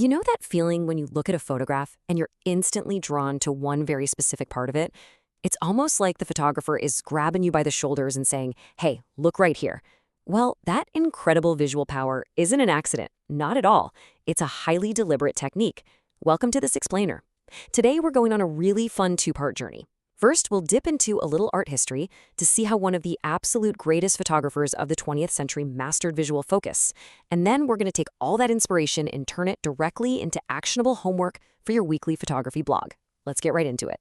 You know that feeling when you look at a photograph and you're instantly drawn to one very specific part of it? It's almost like the photographer is grabbing you by the shoulders and saying, hey, look right here. Well, that incredible visual power isn't an accident, not at all. It's a highly deliberate technique. Welcome to this explainer. Today, we're going on a really fun two-part journey. First, we'll dip into a little art history to see how one of the absolute greatest photographers of the 20th century mastered visual focus. And then we're going to take all that inspiration and turn it directly into actionable homework for your weekly photography blog. Let's get right into it.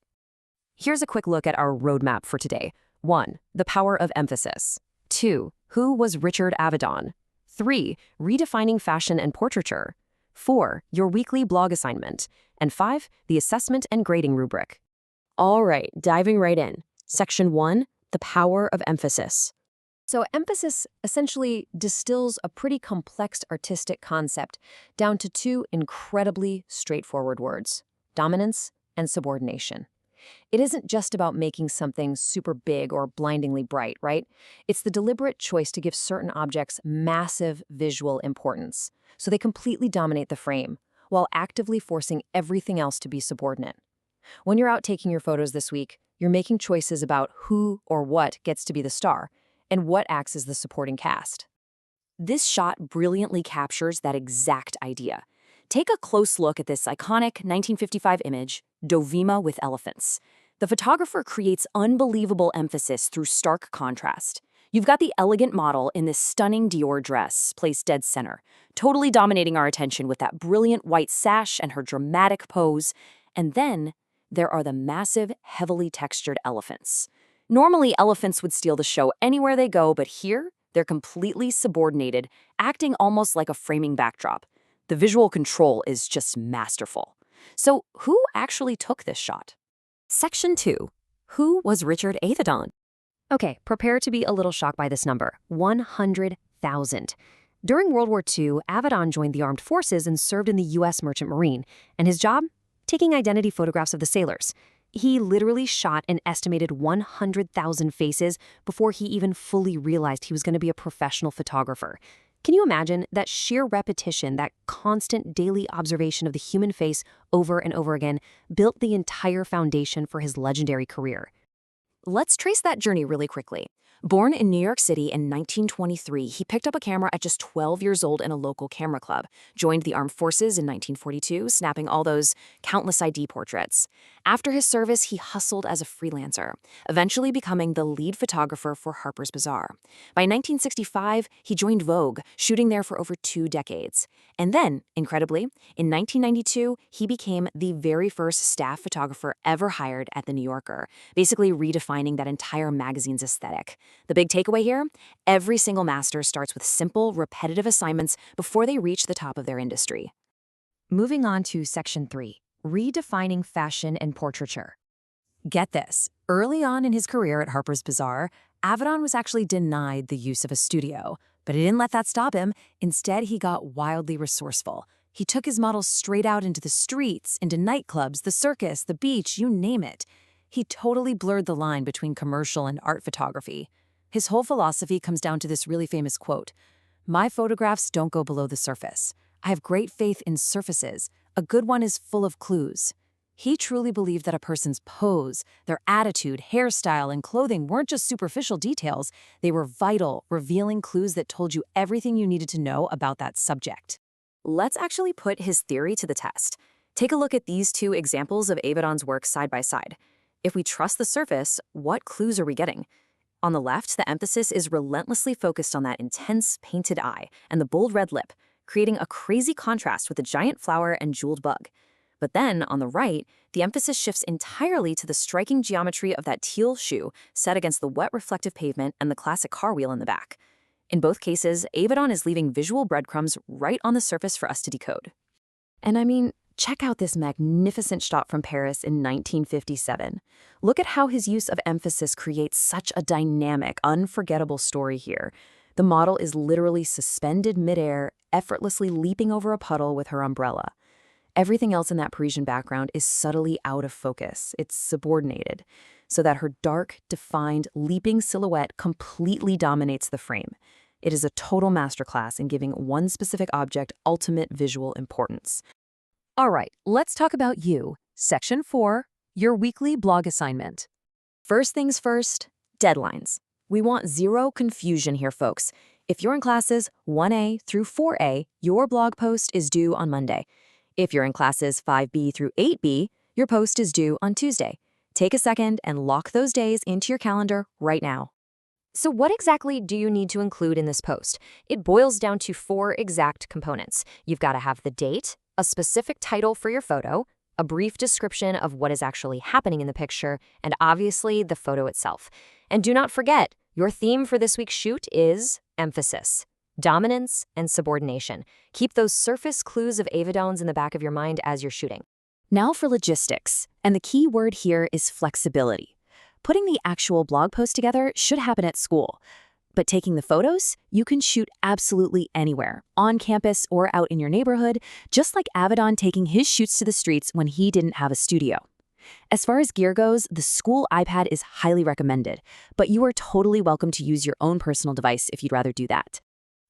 Here's a quick look at our roadmap for today. 1. The power of emphasis. 2. Who was Richard Avedon? 3. Redefining fashion and portraiture. 4. Your weekly blog assignment. And 5. The assessment and grading rubric. All right, diving right in. Section 1, the power of emphasis. So emphasis essentially distills a pretty complex artistic concept down to two incredibly straightforward words: dominance and subordination. It isn't just about making something super big or blindingly bright, right? It's the deliberate choice to give certain objects massive visual importance, so they completely dominate the frame, while actively forcing everything else to be subordinate. When you're out taking your photos this week, you're making choices about who or what gets to be the star and what acts as the supporting cast. This shot brilliantly captures that exact idea. Take a close look at this iconic 1955 image, Dovima with elephants. The photographer creates unbelievable emphasis through stark contrast. You've got the elegant model in this stunning Dior dress, placed dead center, totally dominating our attention with that brilliant white sash and her dramatic pose. And then there are the massive, heavily textured elephants. Normally, elephants would steal the show anywhere they go, but here, they're completely subordinated, acting almost like a framing backdrop. The visual control is just masterful. So, who actually took this shot? Section 2. Who was Richard Avedon? Okay, prepare to be a little shocked by this number: 100,000. During World War II, Avedon joined the armed forces and served in the U.S. Merchant Marine, and his job? Taking identity photographs of the sailors. He literally shot an estimated 100,000 faces before he even fully realized he was going to be a professional photographer. Can you imagine that sheer repetition, that constant daily observation of the human face over and over again, built the entire foundation for his legendary career? Let's trace that journey really quickly. Born in New York City in 1923, he picked up a camera at just 12 years old in a local camera club, joined the armed forces in 1942, snapping all those countless ID portraits. After his service, he hustled as a freelancer, eventually becoming the lead photographer for Harper's Bazaar. By 1965, he joined Vogue, shooting there for over 2 decades. And then, incredibly, in 1992, he became the very first staff photographer ever hired at The New Yorker, basically redefining that entire magazine's aesthetic. The big takeaway here? Every single master starts with simple, repetitive assignments before they reach the top of their industry. Moving on to Section 3, redefining fashion and portraiture. Get this, early on in his career at Harper's Bazaar, Avedon was actually denied the use of a studio, but he didn't let that stop him. Instead, he got wildly resourceful. He took his models straight out into the streets, into nightclubs, the circus, the beach, you name it. He totally blurred the line between commercial and art photography. His whole philosophy comes down to this really famous quote: "My photographs don't go below the surface. I have great faith in surfaces. A good one is full of clues." He truly believed that a person's pose, their attitude, hairstyle, and clothing weren't just superficial details. They were vital, revealing clues that told you everything you needed to know about that subject. Let's actually put his theory to the test. Take a look at these two examples of Avedon's work side by side. If we trust the surface, what clues are we getting? On the left, the emphasis is relentlessly focused on that intense painted eye and the bold red lip, creating a crazy contrast with the giant flower and jeweled bug. But then, on the right, the emphasis shifts entirely to the striking geometry of that teal shoe set against the wet reflective pavement and the classic car wheel in the back. In both cases, Avedon is leaving visual breadcrumbs right on the surface for us to decode. And I mean, check out this magnificent shot from Paris in 1957. Look at how his use of emphasis creates such a dynamic, unforgettable story here. The model is literally suspended midair, effortlessly leaping over a puddle with her umbrella. Everything else in that Parisian background is subtly out of focus. It's subordinated, so that her dark, defined, leaping silhouette completely dominates the frame. It is a total masterclass in giving one specific object ultimate visual importance. All right, let's talk about you. Section 4, your weekly blog assignment. First things first, deadlines. We want zero confusion here, folks. If you're in classes 1A through 4A, your blog post is due on Monday. If you're in classes 5B through 8B, your post is due on Tuesday. Take a second and lock those days into your calendar right now. So what exactly do you need to include in this post? It boils down to 4 exact components. You've got to have the date, a specific title for your photo, a brief description of what is actually happening in the picture, and obviously the photo itself. And do not forget, your theme for this week's shoot is emphasis, dominance, and subordination. Keep those surface clues of Avedon's in the back of your mind as you're shooting. Now for logistics, and the key word here is flexibility. Putting the actual blog post together should happen at school, but taking the photos, you can shoot absolutely anywhere, on campus or out in your neighborhood, just like Avedon taking his shoots to the streets when he didn't have a studio. As far as gear goes, the school iPad is highly recommended, but you are totally welcome to use your own personal device if you'd rather do that.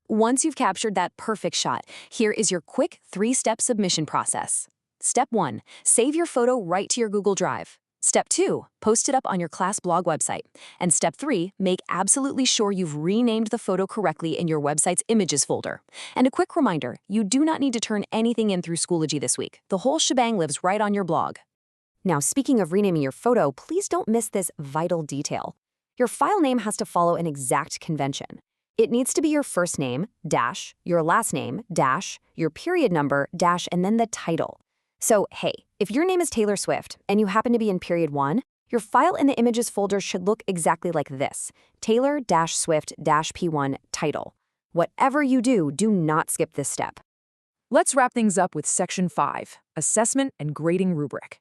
Once you've captured that perfect shot, here is your quick 3-step submission process. Step 1, save your photo right to your Google Drive. Step 2, post it up on your class blog website. And Step 3, make absolutely sure you've renamed the photo correctly in your website's images folder. And a quick reminder, you do not need to turn anything in through Schoology this week. The whole shebang lives right on your blog. Now, speaking of renaming your photo, please don't miss this vital detail. Your file name has to follow an exact convention. It needs to be your first name, dash, your last name, dash, your period number, dash, and then the title. So, hey, if your name is Taylor Swift and you happen to be in period 1, your file in the images folder should look exactly like this, Taylor-Swift-P1 title. Whatever you do, do not skip this step. Let's wrap things up with Section 5, Assessment and Grading Rubric.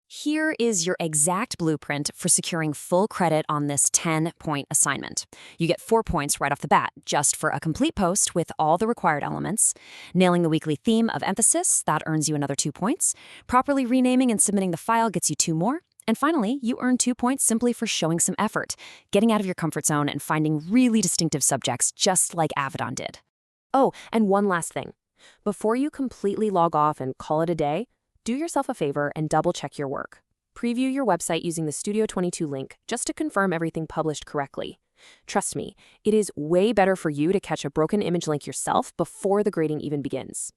Here is your exact blueprint for securing full credit on this 10-point assignment. You get 4 points right off the bat, just for a complete post with all the required elements. Nailing the weekly theme of emphasis, that earns you another 2 points. Properly renaming and submitting the file gets you 2 more. And finally, you earn 2 points simply for showing some effort, getting out of your comfort zone and finding really distinctive subjects just like Avedon did. Oh, and one last thing. Before you completely log off and call it a day, do yourself a favor and double-check your work. Preview your website using the Studio 22 link just to confirm everything published correctly. Trust me, it is way better for you to catch a broken image link yourself before the grading even begins.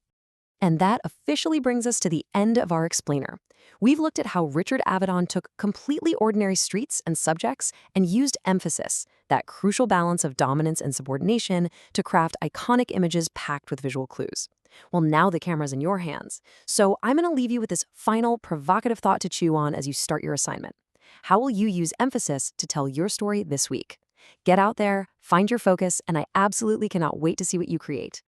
And that officially brings us to the end of our explainer. We've looked at how Richard Avedon took completely ordinary streets and subjects and used emphasis, that crucial balance of dominance and subordination, to craft iconic images packed with visual clues. Well, now the camera's in your hands. So I'm going to leave you with this final provocative thought to chew on as you start your assignment. How will you use emphasis to tell your story this week? Get out there, find your focus, and I absolutely cannot wait to see what you create.